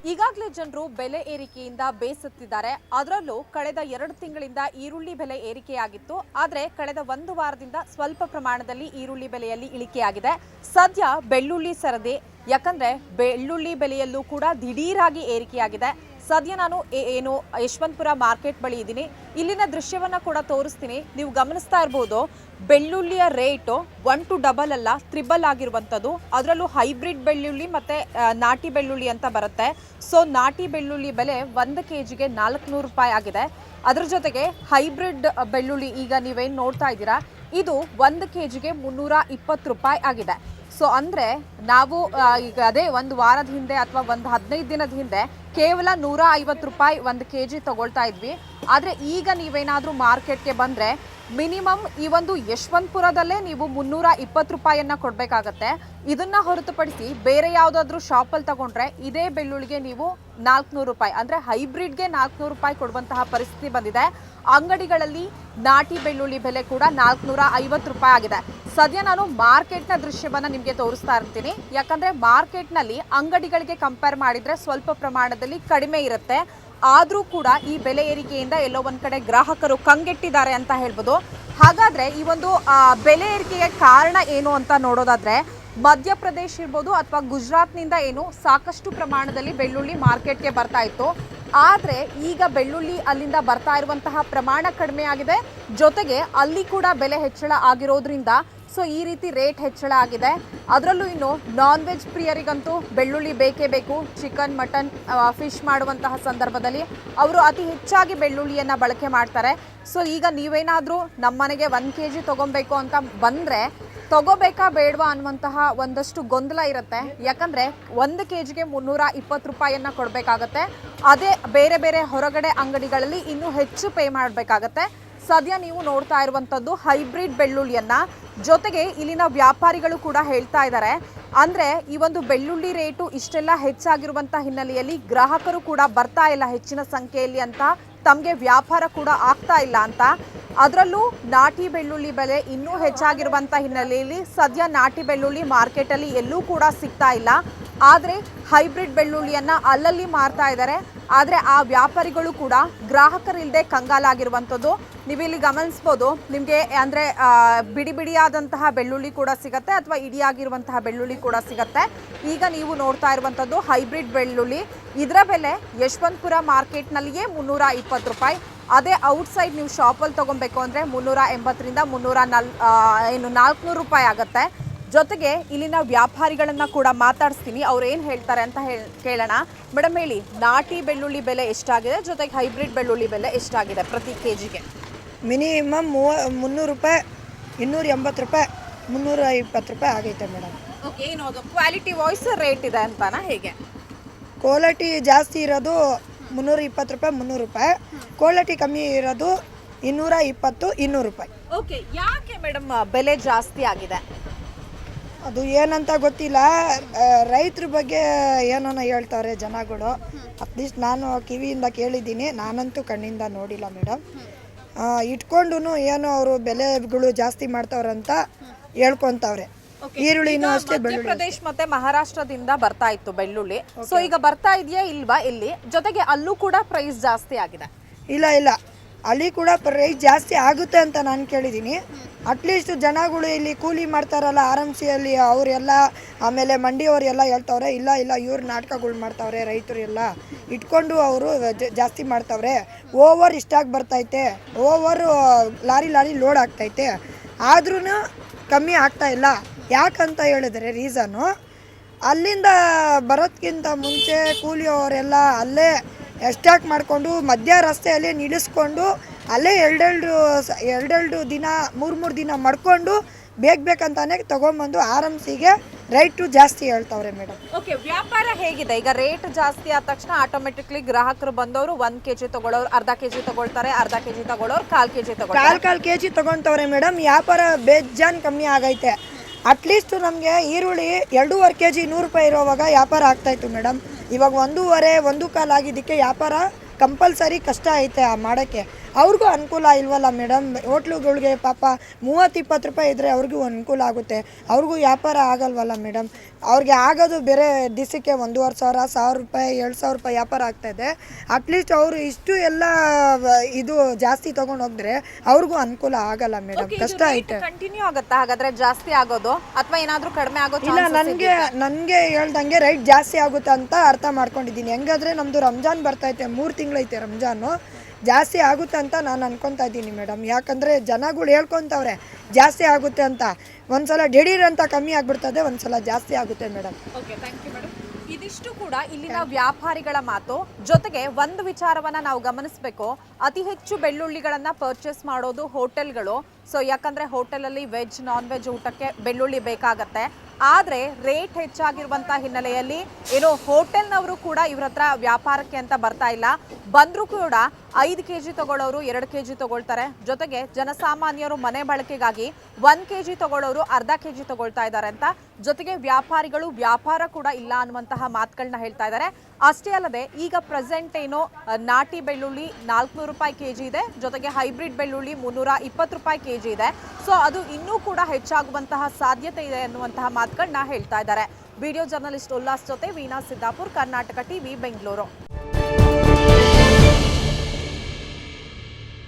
ಈಗಾಗಲೇ ಜನರು ಬೆಲೆ ಏರಿಕೆಯಿಂದ ಬೇಸತ್ತಿದ್ದಾರೆ. ಅದರಲ್ಲೂ ಕಳೆದ 2 ತಿಂಗಳಿಂದ ಈರುಳ್ಳಿ ಬೆಲೆ ಏರಿಕೆಯಾಗಿತ್ತು. ಆದರೆ ಕಳೆದ 1 ವಾರದಿಂದ ಸ್ವಲ್ಪ ಪ್ರಮಾಣದಲ್ಲಿ ಈರುಳ್ಳಿ ಬೆಲೆಯಲ್ಲಿ ಇಳಿಕೆಯಾಗಿದೆ. ಸದ್ಯ ಬೆಳ್ಳುಳ್ಳಿ ಸರದಿ, ಯಾಕಂದ್ರೆ ಬೆಳ್ಳುಳ್ಳಿ ಬೆಲೆಯಲ್ಲೂ ಕೂಡ ದಿಢೀರಾಗಿ ಏರಿಕೆಯಾಗಿದೆ. ಸದ್ಯ ನಾನು ಯಶವಂತಪುರ ಮಾರ್ಕೆಟ್ ಬಳಿ ಇದ್ದೀನಿ. ಇಲ್ಲಿನ ದೃಶ್ಯವನ್ನ ಕೂಡ ತೋರಿಸ್ತೀನಿ. ನೀವು ಗಮನಿಸ್ತಾ ಇರಬಹುದು, ಬೆಳ್ಳುಳ್ಳಿಯ ರೇಟು 1 to double ಅಲ್ಲ, ತ್ರಿಬಲ್ ಆಗಿರುವಂಥದ್ದು. ಅದರಲ್ಲೂ ಹೈಬ್ರಿಡ್ ಬೆಳ್ಳುಳ್ಳಿ ಮತ್ತೆ ನಾಟಿ ಬೆಳ್ಳುಳ್ಳಿ ಅಂತ ಬರುತ್ತೆ. ಸೊ ನಾಟಿ ಬೆಳ್ಳುಳ್ಳಿ ಬೆಲೆ 1 kgಗೆ 400 ರೂಪಾಯಿ ಆಗಿದೆ. ಅದರ ಜೊತೆಗೆ ಹೈಬ್ರಿಡ್ ಬೆಳ್ಳುಳ್ಳಿ ಈಗ ನೀವೇನು ನೋಡ್ತಾ ಇದ್ದೀರಾ, ಇದು 1 kgಗೆ 320 ರೂಪಾಯಿ ಆಗಿದೆ. ಸೊ ಅಂದರೆ ನಾವು ಈಗ ಅದೇ 1 ವಾರದ ಹಿಂದೆ ಅಥವಾ 15 ದಿನದ ಹಿಂದೆ ಕೇವಲ 150 ರೂಪಾಯಿ 1 kg ತಗೊಳ್ತಾ ಇದ್ವಿ. ಆದರೆ ಈಗ ನೀವೇನಾದರೂ ಮಾರ್ಕೆಟ್ಗೆ ಬಂದರೆ ಮಿನಿಮಮ್ ಈ ಒಂದು ಯಶವಂತಪುರದಲ್ಲೇ ನೀವು 320 ರೂಪಾಯಿಯನ್ನು ಕೊಡಬೇಕಾಗತ್ತೆ. ಇದನ್ನು ಹೊರತುಪಡಿಸಿ ಬೇರೆ ಯಾವುದಾದ್ರೂ ಶಾಪಲ್ಲಿ ತಗೊಂಡ್ರೆ ಇದೇ ಬೆಳ್ಳುಳ್ಳಿಗೆ ನೀವು 400 ರೂಪಾಯಿ, ಅಂದರೆ ಹೈಬ್ರಿಡ್ಗೆ 400 ರೂಪಾಯಿ ಕೊಡುವಂತಹ ಪರಿಸ್ಥಿತಿ ಬಂದಿದೆ. ಅಂಗಡಿಗಳಲ್ಲಿ ನಾಟಿ ಬೆಳ್ಳುಳ್ಳಿ ಬೆಲೆ ಕೂಡ 450 ರೂಪಾಯಿ ಆಗಿದೆ. ಸದ್ಯ ನಾನು ಮಾರ್ಕೆಟ್ನ ದೃಶ್ಯವನ್ನು ನಿಮಗೆ ತೋರಿಸ್ತಾ ಇರ್ತೀನಿ. ಯಾಕಂದರೆ ಮಾರ್ಕೆಟ್ನಲ್ಲಿ ಅಂಗಡಿಗಳಿಗೆ ಕಂಪೇರ್ ಮಾಡಿದರೆ ಸ್ವಲ್ಪ ಪ್ರಮಾಣದಲ್ಲಿ ಕಡಿಮೆ ಇರುತ್ತೆ. ಆದರೂ ಕೂಡ ಈ ಬೆಲೆ ಏರಿಕೆಯಿಂದ ಎಲ್ಲೋ ಒಂದು ಕಡೆ ಗ್ರಾಹಕರು ಕಂಗೆಟ್ಟಿದ್ದಾರೆ ಅಂತ ಹೇಳ್ಬೋದು. ಹಾಗಾದರೆ ಈ ಒಂದು ಬೆಲೆ ಏರಿಕೆಗೆ ಕಾರಣ ಏನು ಅಂತ ನೋಡೋದಾದರೆ, ಮಧ್ಯಪ್ರದೇಶ ಇರ್ಬೋದು ಅಥವಾ ಗುಜರಾತ್ನಿಂದ ಸಾಕಷ್ಟು ಪ್ರಮಾಣದಲ್ಲಿ ಬೆಳ್ಳುಳ್ಳಿ ಮಾರ್ಕೆಟ್ಗೆ ಬರ್ತಾ ಇತ್ತು. ಆದರೆ ಈಗ ಬೆಳ್ಳುಳ್ಳಿ ಅಲ್ಲಿಂದ ಬರ್ತಾ ಇರುವಂತಹ ಪ್ರಮಾಣ ಕಡಿಮೆ ಆಗಿದೆ. ಜೊತೆಗೆ ಅಲ್ಲಿ ಕೂಡ ಬೆಲೆ ಹೆಚ್ಚಳ ಆಗಿರೋದ್ರಿಂದ ಸೊ ಈ ರೀತಿ ರೇಟ್ ಹೆಚ್ಚಳ ಆಗಿದೆ. ಅದರಲ್ಲೂ ಇನ್ನು ನಾನ್ ವೆಜ್ ಪ್ರಿಯರಿಗಂತೂ ಬೆಳ್ಳುಳ್ಳಿ ಬೇಕೇ ಬೇಕು. ಚಿಕನ್, ಮಟನ್, ಫಿಶ್ ಮಾಡುವಂತಹ ಸಂದರ್ಭದಲ್ಲಿ ಅವರು ಅತಿ ಹೆಚ್ಚಾಗಿ ಬೆಳ್ಳುಳ್ಳಿಯನ್ನು ಬಳಕೆ ಮಾಡ್ತಾರೆ. ಸೊ ಈಗ ನೀವೇನಾದರೂ ನಮ್ಮನೆಗೆ 1 kg ತೊಗೊಬೇಕು ಅಂತ ಬಂದರೆ ತಗೋಬೇಕಾ ಬೇಡವಾ ಅನ್ನುವಂತಹ ಒಂದಷ್ಟು ಗೊಂದಲ ಇರುತ್ತೆ. ಯಾಕಂದರೆ 1 kgಗೆ 320 ರೂಪಾಯಿಯನ್ನು ಕೊಡಬೇಕಾಗತ್ತೆ. ಅದೇ ಬೇರೆ ಬೇರೆ ಹೊರಗಡೆ ಅಂಗಡಿಗಳಲ್ಲಿ ಇನ್ನೂ ಹೆಚ್ಚು ಪೇ ಮಾಡಬೇಕಾಗತ್ತೆ. ಸದ್ಯ ನೀವು ನೋಡ್ತಾ ಇರುವಂಥದ್ದು ಹೈಬ್ರಿಡ್ ಬೆಳ್ಳುಳ್ಳಿಯನ್ನು. ಜೊತೆಗೆ ಇಲ್ಲಿನ ವ್ಯಾಪಾರಿಗಳು ಕೂಡ ಹೇಳ್ತಾ ಇದ್ದಾರೆ, ಅಂದರೆ ಈ ಒಂದು ಬೆಳ್ಳುಳ್ಳಿ ರೇಟು ಇಷ್ಟೆಲ್ಲ ಹೆಚ್ಚಾಗಿರುವಂಥ ಹಿನ್ನೆಲೆಯಲ್ಲಿ ಗ್ರಾಹಕರು ಕೂಡ ಬರ್ತಾ ಇಲ್ಲ ಹೆಚ್ಚಿನ ಸಂಖ್ಯೆಯಲ್ಲಿ ಅಂತ, ತಮಗೆ ವ್ಯಾಪಾರ ಕೂಡ ಆಗ್ತಾ ಇಲ್ಲ ಅಂತ. ಅದರಲ್ಲೂ ನಾಟಿ ಬೆಳ್ಳುಳ್ಳಿ ಬೆಲೆ ಇನ್ನೂ ಹೆಚ್ಚಾಗಿರುವಂಥ ಹಿನ್ನೆಲೆಯಲ್ಲಿ ಸದ್ಯ ನಾಟಿ ಬೆಳ್ಳುಳ್ಳಿ ಮಾರ್ಕೆಟಲ್ಲಿ ಎಲ್ಲೂ ಕೂಡ ಸಿಗ್ತಾ ಇಲ್ಲ. ಆದರೆ ಹೈಬ್ರಿಡ್ ಬೆಳ್ಳುಳ್ಳಿಯನ್ನು ಅಲ್ಲಲ್ಲಿ ಮಾರ್ತಾ ಇದ್ದಾರೆ. ಆದರೆ ಆ ವ್ಯಾಪಾರಿಗಳು ಕೂಡ ಗ್ರಾಹಕರಿಲ್ಲದೆ ಕಂಗಾಲಾಗಿರುವಂಥದ್ದು ನೀವಿಲ್ಲಿ ಗಮನಿಸ್ಬೋದು. ನಿಮಗೆ ಅಂದರೆ ಬಿಡಿ ಬಿಡಿಯಾದಂತಹ ಬೆಳ್ಳುಳ್ಳಿ ಕೂಡ ಸಿಗುತ್ತೆ ಅಥವಾ ಇಡಿಯಾಗಿರುವಂತಹ ಬೆಳ್ಳುಳ್ಳಿ ಕೂಡ ಸಿಗುತ್ತೆ. ಈಗ ನೀವು ನೋಡ್ತಾ ಇರುವಂಥದ್ದು ಹೈಬ್ರಿಡ್ ಬೆಳ್ಳುಳ್ಳಿ. ಇದರ ಬೆಲೆ ಯಶವಂತಪುರ ಮಾರ್ಕೆಟ್ನಲ್ಲಿಯೇ 320 ರೂಪಾಯಿ. ಅದೇ ಔಟ್ಸೈಡ್ ನೀವು ಶಾಪಲ್ಲಿ ತೊಗೊಬೇಕು ಅಂದರೆ 380ರಿಂದ 400 ರೂಪಾಯಿ ಆಗುತ್ತೆ. ಜೊತೆಗೆ ಇಲ್ಲಿನ ವ್ಯಾಪಾರಿಗಳನ್ನು ಕೂಡ ಮಾತಾಡಿಸ್ತೀನಿ, ಅವ್ರು ಏನು ಹೇಳ್ತಾರೆ ಅಂತ ಕೇಳೋಣ. ಮೇಡಮ್ ಹೇಳಿ, ನಾಟಿ ಬೆಳ್ಳುಳ್ಳಿ ಬೆಲೆ ಎಷ್ಟಾಗಿದೆ, ಜೊತೆಗೆ ಹೈಬ್ರಿಡ್ ಬೆಳ್ಳುಳ್ಳಿ ಬೆಲೆ ಎಷ್ಟಾಗಿದೆ ಪ್ರತಿ kgಗೆ? ಮಿನಿಮಮ್ 300 ರೂಪಾಯಿ, 280 ರೂಪಾಯಿ, 320 ರೂಪಾಯಿ ಆಗೈತೆ ಮೇಡಮ್. ಓಕೆ, ಏನು ಅದು ಕ್ವಾಲಿಟಿ ವಾಯ್ಸ್ ರೇಟ್ ಇದೆ ಅಂತಾನ ಹೇಗೆ? ಕ್ವಾಲಿಟಿ ಜಾಸ್ತಿ ಇರೋದು 320 ರೂಪಾಯಿ, 300 ರೂಪಾಯಿ. ಕ್ವಾಲಿಟಿ ಕಮ್ಮಿ ಇರೋದು 220, 200 ರೂಪಾಯಿ. ಓಕೆ, ಯಾಕೆ ಮೇಡಮ್ ಬೆಲೆ ಜಾಸ್ತಿ ಆಗಿದೆ? ಅದು ಏನಂತ ಗೊತ್ತಿಲ್ಲ. ರೈತರ ಬಗ್ಗೆ ಏನೋ ಹೇಳ್ತಾರೆ ಜನಗಳು. ಅಟ್ಲೀಸ್ಟ್ ನಾನು ಕಿವಿಯಿಂದ ಕೇಳಿದ್ದೀನಿ, ನಾನಂತೂ ಕಣ್ಣಿಂದ ನೋಡಿಲ್ಲ ಮೇಡಮ್. ಇಟ್ಕೊಂಡು ಏನೋ ಅವರು ಬೆಲೆಗಳು ಜಾಸ್ತಿ ಮಾಡ್ತಾವ್ರಂತ ಹೇಳ್ಕೊಂತವ್ರೆ. ಈರುಳ್ಳಿನೂ ಅಷ್ಟೇ. ಮಧ್ಯಪ್ರದೇಶ ಮತ್ತೆ ಮಹಾರಾಷ್ಟ್ರದಿಂದ ಬರ್ತಾ ಇತ್ತು ಬೆಳ್ಳುಳ್ಳಿ. ಸೊ ಈಗ ಬರ್ತಾ ಇದೆಯಾ ಇಲ್ವಾ ಇಲ್ಲಿ? ಜೊತೆಗೆ ಅಲ್ಲೂ ಕೂಡ ಪ್ರೈಸ್ ಜಾಸ್ತಿ ಆಗಿದೆ. ಇಲ್ಲ, ಅಲ್ಲಿ ಕೂಡ ಪ್ರೈಸ್ ಜಾಸ್ತಿ ಆಗುತ್ತೆ ಅಂತ ನಾನು ಕೇಳಿದ್ದೀನಿ. ಅಟ್ಲೀಸ್ಟ್ ಜನಗಳು ಇಲ್ಲಿ ಕೂಲಿ ಮಾಡ್ತಾರಲ್ಲ RMCಯಲ್ಲಿ ಅವರೆಲ್ಲ, ಆಮೇಲೆ ಮಂಡಿಯವರೆಲ್ಲ ಹೇಳ್ತವ್ರೆ, ಇಲ್ಲ ಇವ್ರು ನಾಟಕಗಳು ಮಾಡ್ತಾವ್ರೆ, ರೈತರು ಎಲ್ಲ ಇಟ್ಕೊಂಡು ಅವರು ಜಾಸ್ತಿ ಮಾಡ್ತಾವ್ರೆ. ಓವರ್ ಇಷ್ಟಾಗಿ ಬರ್ತೈತೆ, ಓವರ್ ಲಾರಿ ಲೋಡ್ ಆಗ್ತೈತೆ, ಆದ್ರೂ ಕಮ್ಮಿ ಆಗ್ತಾ ಇಲ್ಲ. ಯಾಕಂತ ಹೇಳಿದ್ರೆ ರೀಸನ್ನು, ಅಲ್ಲಿಂದ ಬರೋದಕ್ಕಿಂತ ಮುಂಚೆ ಕೂಲಿಯವರೆಲ್ಲ ಅಲ್ಲೇ ಎಸ್ಟಾಕ್ ಮಾಡಿಕೊಂಡು ಮಧ್ಯ ರಸ್ತೆಯಲ್ಲಿ ನಿಲ್ಲಿಸ್ಕೊಂಡು ಅಲ್ಲೇ ಎರಡೆರಡು ದಿನ 3 ದಿನ ಮಾಡ್ಕೊಂಡು ಬೇಕಂತಾನೆ ತೊಗೊಂಬಂದು RMCಗೆ ರೇಟು ಜಾಸ್ತಿ ಹೇಳ್ತಾವ್ರೆ ಮೇಡಮ್. ಓಕೆ, ವ್ಯಾಪಾರ ಹೇಗಿದೆ ಈಗ? ರೇಟ್ ಜಾಸ್ತಿ ಆದ ತಕ್ಷಣ ಆಟೋಮೆಟಿಕ್ಲಿ ಗ್ರಾಹಕರು ಬಂದವರು 1 kg ತಗೊಳ್ಳೋರು ಅರ್ಧ kg ತಗೊಳ್ತಾರೆ, ಅರ್ಧ kg ತಗೊಳ್ಳೋರು ಕಾಲ್ kg ತಗೊಳ್ತವ್ರೆ ಮೇಡಮ್. ವ್ಯಾಪಾರ ಬೇಜಾನ್ ಕಮ್ಮಿ ಆಗೈತೆ. ಅಟ್ಲೀಸ್ಟ್ ನಮಗೆ ಈರುಳ್ಳಿ 2.5 kg 100 ರೂಪಾಯಿ ಇರೋವಾಗ ವ್ಯಾಪಾರ ಆಗ್ತಾಯಿತ್ತು ಮೇಡಮ್. ಇವಾಗ 1.25 ಆಗಿದ್ದಕ್ಕೆ ವ್ಯಾಪಾರ ಕಂಪಲ್ಸರಿ ಕಷ್ಟ ಐತೆ ಮಾಡೋಕ್ಕೆ. ಅವ್ರಿಗೂ ಅನುಕೂಲ ಇಲ್ವಲ್ಲ ಮೇಡಮ್. ಹೋಟ್ಲುಗಳಿಗೆ ಪಾಪ 30-20 ರೂಪಾಯಿ ಇದ್ದರೆ ಅವ್ರಿಗೂ ಅನುಕೂಲ ಆಗುತ್ತೆ, ಅವ್ರಿಗೂ ವ್ಯಾಪಾರ ಆಗಲ್ವಲ್ಲ ಮೇಡಮ್. ಅವ್ರಿಗೆ ಆಗೋದು ಬೇರೆ ದಿವಸಕ್ಕೆ 1,500, 1,000 ರೂಪಾಯಿ, 2,000 ರೂಪಾಯಿ ವ್ಯಾಪಾರ ಆಗ್ತಾಯಿದೆ. ಅಟ್ಲೀಸ್ಟ್ ಅವರು ಇಷ್ಟು ಎಲ್ಲ ಇದು ಜಾಸ್ತಿ ತೊಗೊಂಡು ಹೋಗಿದ್ರೆ ಅವ್ರಿಗೂ ಅನುಕೂಲ ಆಗಲ್ಲ ಮೇಡಮ್. ಕಷ್ಟ ಐತೆ. ಕಂಟಿನ್ಯೂ ಆಗುತ್ತಾ ಹಾಗಾದ್ರೆ ಜಾಸ್ತಿ ಆಗೋದು ಅಥವಾ ಏನಾದ್ರೂ ಕಡಿಮೆ ಆಗೋದು? ಇಲ್ಲ, ನನಗೆ ಹೇಳ್ದಂಗೆ ರೈಟ್ ಜಾಸ್ತಿ ಆಗುತ್ತೆ ಅಂತ ಅರ್ಥ ಮಾಡ್ಕೊಂಡಿದ್ದೀನಿ. ಹೆಂಗಾದ್ರೆ ನಮ್ಮದು ರಂಜಾನ್ ಬರ್ತೈತೆ, 3 ತಿಂಗಳೈತೆ ರಂಜಾನು, ಜಾಸ್ತಿ ಆಗುತ್ತೆ ಅಂತ ನಾನು ಅನ್ಕೊತಾ ಇದ್ದೀನಿ ಮೇಡಮ್. ಯಾಕಂದರೆ ಜನಗಳು ಹೇಳ್ಕೊತವ್ರೆ ಜಾಸ್ತಿ ಆಗುತ್ತೆ ಅಂತ. ಒಂದ್ಸಲ ದಿಢೀರ್ ಅಂತ ಕಮ್ಮಿ ಆಗಿಬಿಡ್ತದೆ, ಒಂದ್ಸಲ ಜಾಸ್ತಿ ಆಗುತ್ತೆ madam. Okay, thank you madam. ಇದಿಷ್ಟು ಕೂಡ ಇಲ್ಲಿನ ವ್ಯಾಪಾರಿಗಳ ಮಾತು. ಜೊತೆಗೆ ಒಂದು ವಿಚಾರವನ್ನ ನಾವು ಗಮನಿಸಬೇಕು, ಅತಿ ಹೆಚ್ಚು ಬೆಳ್ಳುಳ್ಳಿಗಳನ್ನ ಪರ್ಚೇಸ್ ಮಾಡೋದು ಹೋಟೆಲ್ಗಳು. ಸೊ ಯಾಕಂದ್ರೆ ಹೋಟೆಲಲ್ಲಿ ವೆಜ್ ನಾನ್ ವೆಜ್ ಊಟಕ್ಕೆ ಬೆಳ್ಳುಳ್ಳಿ ಬೇಕಾಗತ್ತೆ. ಆದರೆ ರೇಟ್ ಹೆಚ್ಚಾಗಿರುವಂಥ ಹಿನ್ನೆಲೆಯಲ್ಲಿ ಏನು ಹೋಟೆಲ್ನವರು ಕೂಡ ಇವ್ರ ಹತ್ರ ವ್ಯಾಪಾರಕ್ಕೆ ಅಂತ ಬರ್ತಾ ಇಲ್ಲ. ಬಂದರೂ ಕೂಡ 5 kg ತಗೊಳ್ಳೋರು 2 kg ತಗೊಳ್ತಾರೆ. ಜೊತೆಗೆ ಜನಸಾಮಾನ್ಯರು ಮನೆ ಬಳಕೆಗಾಗಿ 1 kg ತಗೊಳ್ಳೋರು ಅರ್ಧ kg ತಗೊಳ್ತಾ ಇದ್ದಾರೆ ಅಂತ. ಜೊತೆಗೆ ವ್ಯಾಪಾರಿಗಳು ವ್ಯಾಪಾರ ಕೂಡ ಇಲ್ಲ ಅನ್ನುವಂತಹ ಮಾತುಗಳನ್ನ ಹೇಳ್ತಾ ಇದ್ದಾರೆ. ಅಷ್ಟೇ ಅಲ್ಲದೆ ಈಗ ಪ್ರೆಸೆಂಟ್ ಏನು ನಾಟಿ ಬೆಳ್ಳುಳ್ಳಿ 400 ರೂಪಾಯಿ kg ಇದೆ, ಜೊತೆಗೆ ಹೈಬ್ರಿಡ್ ಬೆಳ್ಳುಳ್ಳಿ 320 ರೂಪಾಯಿ kg ಇದೆ. ಸೊ ಅದು ಇನ್ನೂ ಕೂಡ ಹೆಚ್ಚಾಗುವಂತಹ ಸಾಧ್ಯತೆ ಇದೆ ಅನ್ನುವಂತಹ ಮಾತುಗಳನ್ನ ಹೇಳ್ತಾ ಇದ್ದಾರೆ. ವಿಡಿಯೋ ಜರ್ನಲಿಸ್ಟ್ ಉಲ್ಲಾಸ್ ಜೊತೆ ವೀಣಾ ಸಿದ್ದಾಪುರ್, ಕರ್ನಾಟಕ ಟಿವಿ, ಬೆಂಗಳೂರು.